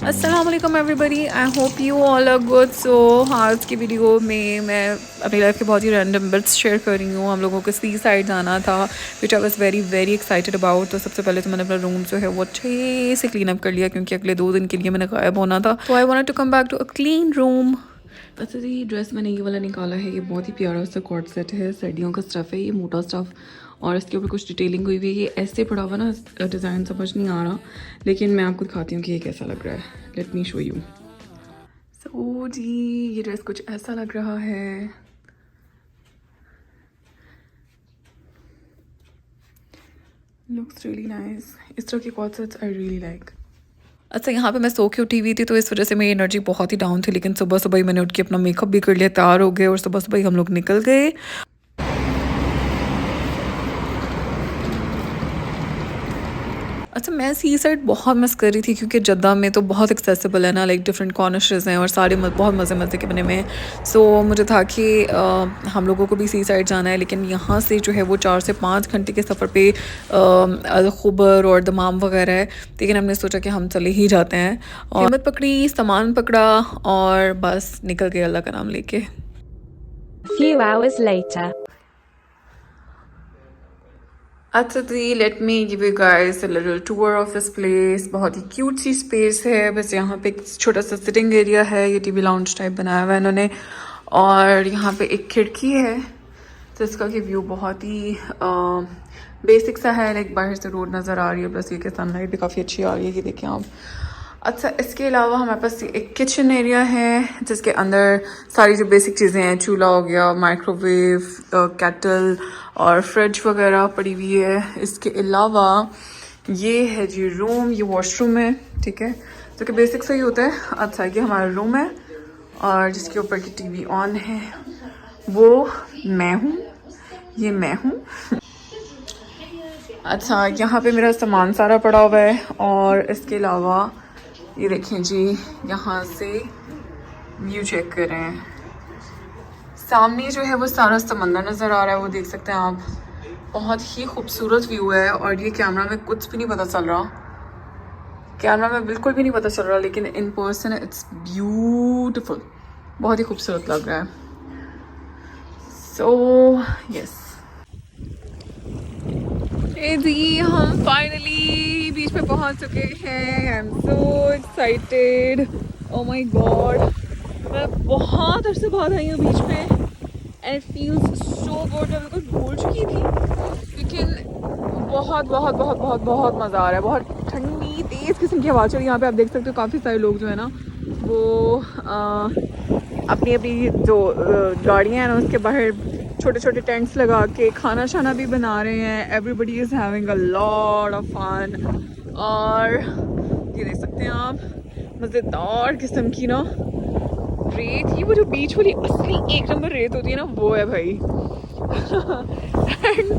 अस्सलाम वालेकुम everybody, I hope you all are good. So आज की वीडियो में मैं अपनी लाइफ के बहुत ही रैंडम बिट्स शेयर कर रही हूँ। हम लोगों को सी साइड जाना था which I was very very excited about. तो सबसे पहले तो मैंने अपना रूम जो है वो अच्छे से क्लीन अप कर लिया क्योंकि अगले 2 दिन के लिए मैंने गायब होना था। तो I wanted to come back to a clean room. अच्छा जी, ड्रेस मैंने ये वाला निकाला है। ये बहुत ही प्यारा सा कॉर्ड सेट है, सर्दियों का स्टफ़ है, ये मोटा स्टफ़ और इसके ऊपर कुछ डिटेलिंग हुई हुई है। ये ऐसे पड़ा हुआ ना, डिज़ाइन समझ नहीं आ रहा, लेकिन मैं आपको दिखाती हूँ कि ये कैसा लग रहा है। Let me show you. So जी, ये ड्रेस कुछ ऐसा लग रहा है। Looks really nice. इस तरह के cord sets I really like. अच्छा, यहाँ पे मैं सो के उठी हुई थी तो इस वजह से मेरी एनर्जी बहुत ही डाउन थी, लेकिन सुबह सुबह ही मैंने उठ के अपना मेकअप भी कर लिया, तैयार हो गए और सुबह सुबह ही हम लोग निकल गए। अच्छा, मैं सी साइड बहुत मिस कर रही थी क्योंकि जद्दा में तो बहुत एक्सेसिबल है ना, लाइक डिफरेंट कॉर्नर्स हैं और सारे बहुत मज़े मज़े के बने हुए हैं। सो मुझे था कि हम लोगों को भी सी साइड जाना है, लेकिन यहाँ से जो है वो 4 से 5 घंटे के सफ़र पे खुबर और दमाम वगैरह है, लेकिन हमने सोचा कि हम चले ही जाते हैं और हिम्मत पकड़ी, सामान पकड़ा और बस निकल गए अल्लाह का नाम लेके। Few hours later. अच्छा जी, let me give you guys a little tour of this place. बहुत ही क्यूट सी स्पेस है, बस यहाँ पे एक छोटा सा सिटिंग एरिया है, ये टीवी लाउंज टाइप बनाया हुआ है इन्होंने, और यहाँ पे एक खिड़की है जिसका कि व्यू बहुत ही बेसिक सा है, लाइक बाहर से रोड नज़र आ रही है, प्लस ये कि सनलाइट भी काफ़ी अच्छी आ रही है, ये देखें आप। अच्छा, इसके अलावा हमारे पास एक किचन एरिया है जिसके अंदर सारी जो बेसिक चीज़ें हैं, चूल्हा हो गया, माइक्रोवेव, केटल और फ्रिज वगैरह पड़ी हुई है। इसके अलावा ये है जी रूम, ये वॉशरूम है, ठीक है, जो कि बेसिक सा ही होता है। अच्छा, ये हमारा रूम है और जिसके ऊपर की टीवी ऑन है वो मैं हूँ, ये मैं हूँ। अच्छा, यहाँ पे मेरा सामान सारा पड़ा हुआ है और इसके अलावा ये देखें जी, यहाँ से व्यू चेक कर रहे हैं, सामने जो है वो सारा समंदर नज़र आ रहा है, वो देख सकते हैं आप। बहुत ही खूबसूरत व्यू है और ये कैमरा में कुछ भी नहीं पता चल रहा, कैमरा में बिल्कुल भी नहीं पता चल रहा, लेकिन इन पर्सन इट्स ब्यूटीफुल, बहुत ही खूबसूरत लग रहा है। सो यस जी, हम फाइनली बीच पे पहुंच चुके हैं। I am so excited, oh my God, मैं बहुत अरसे बाद आई हूँ बीच पे and it feels so good. मैं बिल्कुल भूल चुकी थी, लेकिन बहुत बहुत बहुत बहुत बहुत मज़ा आ रहा है। बहुत ठंडी तेज़ किस्म की हवा चल रही है यहाँ पे, आप देख सकते हो काफ़ी सारे लोग जो है ना वो अपनी अपनी जो गाड़ियाँ हैं ना उसके बाहर छोटे छोटे टेंट्स लगा के खाना शाना भी बना रहे हैं। Everybody is having a lot of fun और ये देख सकते हैं आप, मज़ेदार किस्म की ना रेत, ये वो जो बीच वाली असली 1 नंबर रेत होती है ना, वो है भाई। एंड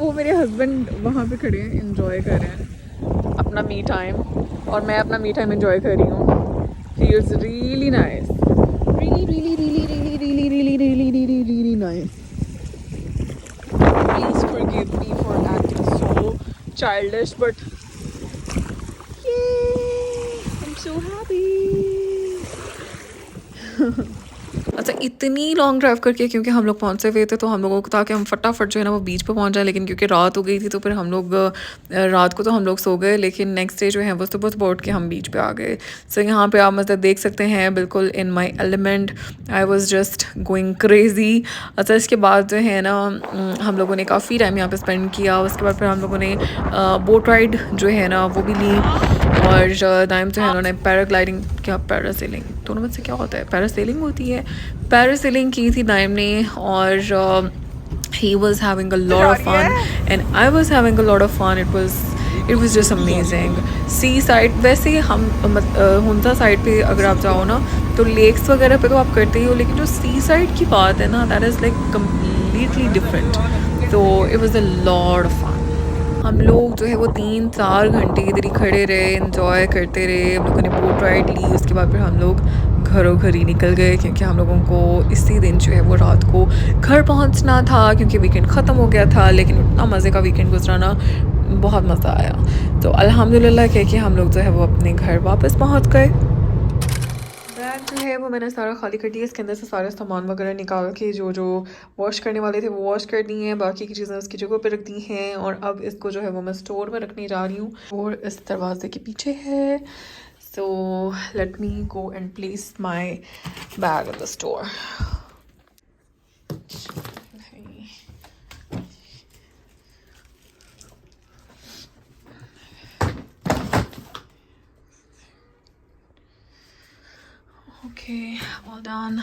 वो मेरे हस्बैंड वहाँ पे खड़े हैं, इंजॉय कर रहे हैं अपना मी टाइम और मैं अपना मी टाइम इंजॉय कर रही हूँ। Feels really nice, really really really really really really really really really nice. Please forgive me for acting so childish, but yay, I'm so happy. अच्छा, इतनी लॉन्ग ड्राइव करके क्योंकि हम लोग पहुँचे हुए थे तो हम लोगों को था कि हम फटाफट जो है ना वो बीच पे पहुँच जाए, लेकिन क्योंकि रात हो गई थी तो फिर हम लोग रात को तो हम लोग सो गए, लेकिन नेक्स्ट डे जो है वो सुबह सुबह उठ के हम बीच पे आ गए। सो यहाँ पे आप मतलब देख सकते हैं, बिल्कुल in my element, I was just going crazy. अच्छा, इसके बाद जो है ना हम लोगों ने काफ़ी टाइम यहाँ पर स्पेंड किया। उसके बाद फिर हम लोगों ने बोट राइड जो है ना वो भी ली और टाइम जो है उन्होंने पैराग्लाइडिंग, क्या पैरासेलिंग, दोनों में से क्या होता है, पैरासेलिंग होती है, पैरासेलिंग की थी नाइम ने और he was having a lot of fun and I was having a lot of fun. It was just amazing. Sea side, वैसे हम हुंजा साइड पे अगर आप जाओ ना तो लेक्स वगैरह पे तो आप करते ही हो, लेकिन जो सी साइड की बात है ना, that is like completely different. तो it was a lot of fun. हम लोग जो है वो 3-4 घंटे इधर ही खड़े रहे, एंजॉय करते रहे। हम लोगों ने बोट राइड ली, उसके बाद फिर हम लोग घरों घर ही निकल गए क्योंकि हम लोगों को इसी दिन जो है वो रात को घर पहुंचना था क्योंकि वीकेंड ख़त्म हो गया था। लेकिन इतना मज़े का वीकेंड गुजरा ना, बहुत मज़ा आया। तो अल्हम्दुलिल्लाह कह के हम लोग जो है वो अपने घर वापस पहुँच गए। बैग जो है वो मैंने सारा खाली कर दिया। इसके अंदर से सारे सामान वगैरह निकाल के जो जो वॉश करने वाले थे वो वॉश कर दिए हैं, बाकी की चीज़ें उसकी जगह पे रख दी हैं। और अब इसको जो है वो मैं स्टोर में रखने जा रही हूँ और इस दरवाजे के पीछे है। So let me go and place my bag in the store. Okay, all done.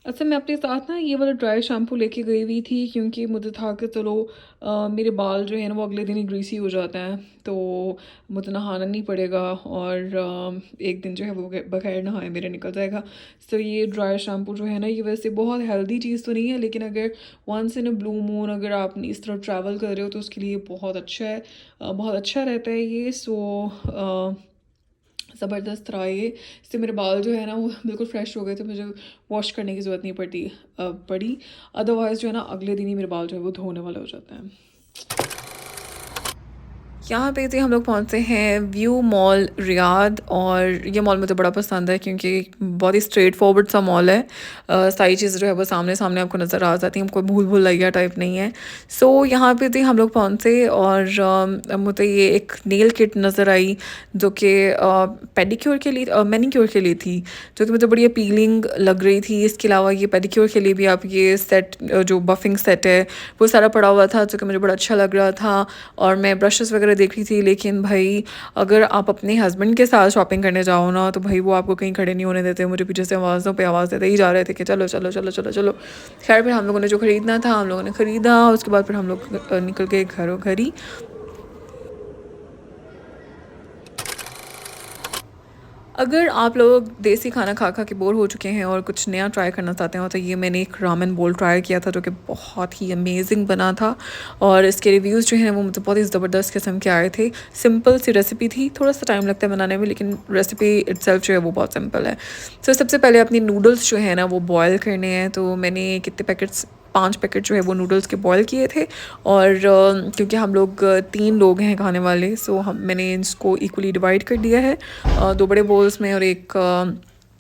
अच्छा, मैं अपने साथ ना ये वाला ड्राई शैम्पू लेके गई हुई थी क्योंकि मुझे था कि चलो मेरे बाल जो है ना वो अगले दिन ही ग्रीसी हो जाते हैं, तो मुझे नहाना नहीं पड़ेगा और एक दिन जो है वो बगैर नहाए मेरे निकल जाएगा। तो ये ड्राई शैम्पू जो है ना ये वैसे बहुत हेल्दी चीज़ तो नहीं है, लेकिन अगर once in a blue moon अगर आप इस तरह ट्रैवल कर रहे हो तो उसके लिए बहुत अच्छा है, बहुत अच्छा रहता है ये। सो ज़बरदस्त रहा ये। इससे मेरे बाल जो है ना वो बिल्कुल फ्रेश हो गए थे, मुझे वॉश करने की ज़रूरत नहीं पड़ी। अदरवाइज़ जो है ना अगले दिन ही मेरे बाल जो है वो धोने वाले हो जाते हैं। यहाँ पे थे हम लोग पहुँचते हैं व्यू मॉल रियाद, और ये मॉल मुझे बड़ा पसंद है क्योंकि बहुत ही स्ट्रेट फॉरवर्ड सा मॉल है। सारी चीज़ जो है वो सामने सामने आपको नज़र आ जाती हैं, कोई भूल भुलैया टाइप नहीं है। सो यहाँ पे थे हम लोग पहुँचे और मुझे ये एक नेल किट नज़र आई जो कि पेडिक्योर के लिए मैनिक्योर के लिए थी, जो कि मुझे बड़ी अपीलिंग लग रही थी। इसके अलावा ये पेडिक्योर के लिए भी आप ये सेट जो बफिंग सेट है वो सारा पड़ा हुआ था, जो कि मुझे बड़ा अच्छा लग रहा था। और मैं ब्रशेस वगैरह देख रही थी, लेकिन भाई अगर आप अपने हस्बैंड के साथ शॉपिंग करने जाओ ना तो भाई वो आपको कहीं खड़े नहीं होने देते। मुझे पीछे से आवाज़ों पे आवाज़ देते ही जा रहे थे कि चलो चलो चलो चलो चलो। खैर फिर हम लोगों ने जो ख़रीदना था हम लोगों ने ख़रीदा, उसके बाद फिर हम लोग निकल गए घरों घर ही। अगर आप लोग देसी खाना खा खा के बोर हो चुके हैं और कुछ नया ट्राई करना चाहते हो तो ये मैंने एक रामेन बोल ट्राई किया था जो कि बहुत ही अमेजिंग बना था, और इसके रिव्यूज़ जो हैं वो मुझे बहुत ही ज़बरदस्त किस्म के आए थे। सिंपल सी रेसिपी थी, थोड़ा सा टाइम लगता है बनाने में, लेकिन रेसिपी इटसेल्फ जो है वो बहुत सिंपल है। तो सबसे पहले अपनी नूडल्स जो है ना वो बॉयल करने हैं। तो मैंने कितने पैकेट्स 5 पैकेट जो है वो नूडल्स के बॉयल किए थे, और क्योंकि हम लोग 3 लोग हैं खाने वाले, सो मैंने इसको इक्वली डिवाइड कर दिया है 2 बड़े बोल्स में और एक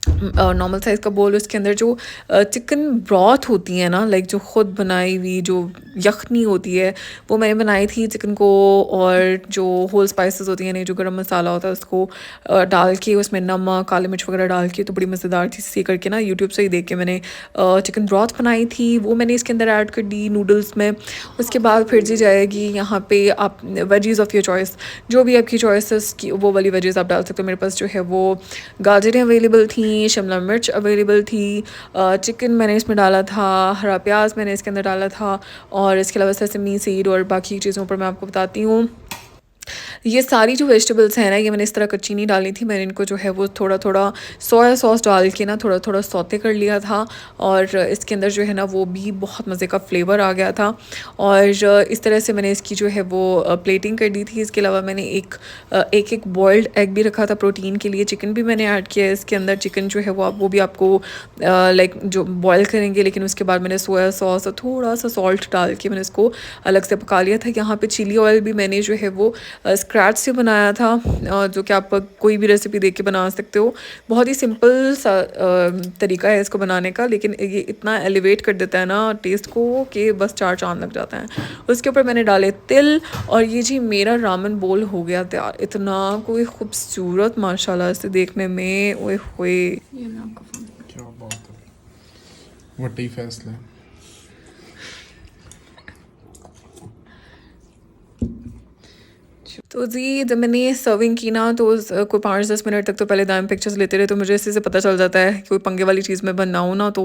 नॉर्मल साइज़ का बोल। उसके अंदर जो चिकन ब्रॉथ होती है ना, लाइक जो ख़ुद बनाई हुई जो यखनी होती है वो मैंने बनाई थी चिकन को, और जो होल स्पाइसेस होती हैं नहीं जो गरम मसाला होता है उसको डाल के उसमें नमक काली मिर्च वगैरह डाल के, तो बड़ी मज़ेदार थी। सी करके ना यूट्यूब से ही देख के मैंने चिकन ब्रॉथ बनाई थी, वो मैंने इसके अंदर ऐड कर दी नूडल्स में। उसके बाद फिर जी जाएगी यहाँ पे आप वेजीज़ ऑफ़ योर चॉइस, जो भी आपकी चॉइसेस की वो वाली वेजीज़ आप डाल सकते हो। मेरे पास जो है वो गाजरें अवेलेबल थी, शिमला मिर्च अवेलेबल थी, चिकन मैंने इसमें डाला था, हरा प्याज मैंने इसके अंदर डाला था, और इसके अलावा सेसमी सीड और बाकी चीज़ों पर मैं आपको बताती हूँ। ये सारी जो वेजिटेबल्स हैं ना ये मैंने इस तरह कच्ची नहीं डाली थी, मैंने इनको जो है वो थोड़ा थोड़ा सोया सॉस डाल के ना थोड़ा थोड़ा सौते कर लिया था, और इसके अंदर जो है ना वो भी बहुत मज़े का फ्लेवर आ गया था। और इस तरह से मैंने इसकी जो है वो प्लेटिंग कर दी थी। इसके अलावा मैंने एक बॉइल्ड एग भी रखा था प्रोटीन के लिए, चिकन भी मैंने ऐड किया है इसके अंदर। चिकन जो है वो भी आपको लाइक जो बॉयल करेंगे, लेकिन उसके बाद मैंने सोया सॉस और थोड़ा सा सॉल्ट डाल के मैंने इसको अलग से पका लिया था। यहाँ पे चिली ऑयल भी मैंने जो है वो स्क्रैच से बनाया था, जो कि आप कोई भी रेसिपी देख के बना सकते हो। बहुत ही सिंपल सा तरीका है इसको बनाने का, लेकिन ये इतना एलिवेट कर देता है ना टेस्ट को कि बस 4 चांद लग जाता है। उसके ऊपर मैंने डाले तिल, और ये जी मेरा रामेन बोल हो गया तैयार। इतना कोई खूबसूरत माशाल्लाह से देखने में, ओए होए। ये मैं आपका फ़ोन, क्या बात है, वट्टी फैसला है। तो जी जब मैंने सर्विंग की ना तो कोई 5-10 मिनट तक तो पहले दाम पिक्चर्स लेते रहे, तो मुझे इसी से पता चल जाता है कोई पंगे वाली चीज़ में बनाऊँ ना तो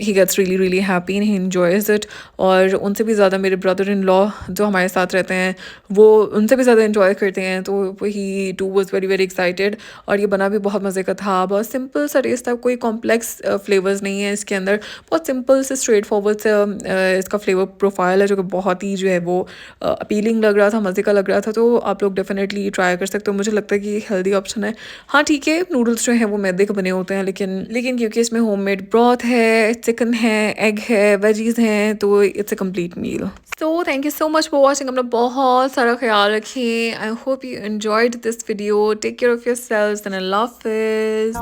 he gets really really happy and he enjoys it. और उनसे भी ज़्यादा मेरे ब्रदर इन लॉ जो हमारे साथ रहते हैं वो उनसे भी ज़्यादा इन्जॉय करते हैं, तो he too was very very excited. और ये बना भी बहुत मज़े का था, बहुत सिंपल सा टेस्ट था, कोई कॉम्प्लेक्स फ्लेवर्स नहीं है इसके अंदर, बहुत सिंपल से स्ट्रेट फॉरवर्ड से इसका फ्लेवर प्रोफाइल है जो कि बहुत ही जो है वो अपीलिंग लग रहा था, मज़े का लग लग रहा था, तो आप लोग डेफिनेटली ट्राई कर सकते हो। मुझे लगता है कि हेल्दी ऑप्शन है। हाँ ठीक है, नूडल्स जो हैं वो मैदे के बने होते हैं, लेकिन क्योंकि इसमें होममेड ब्रॉथ है, चिकन है, एग है, वेजीज हैं, तो it's a complete meal. So thank you so much for watching. अपना बहुत सारा ख्याल रखें। I hope you enjoyed this video. Take care of yourselves and अल्लाह हाफिज़।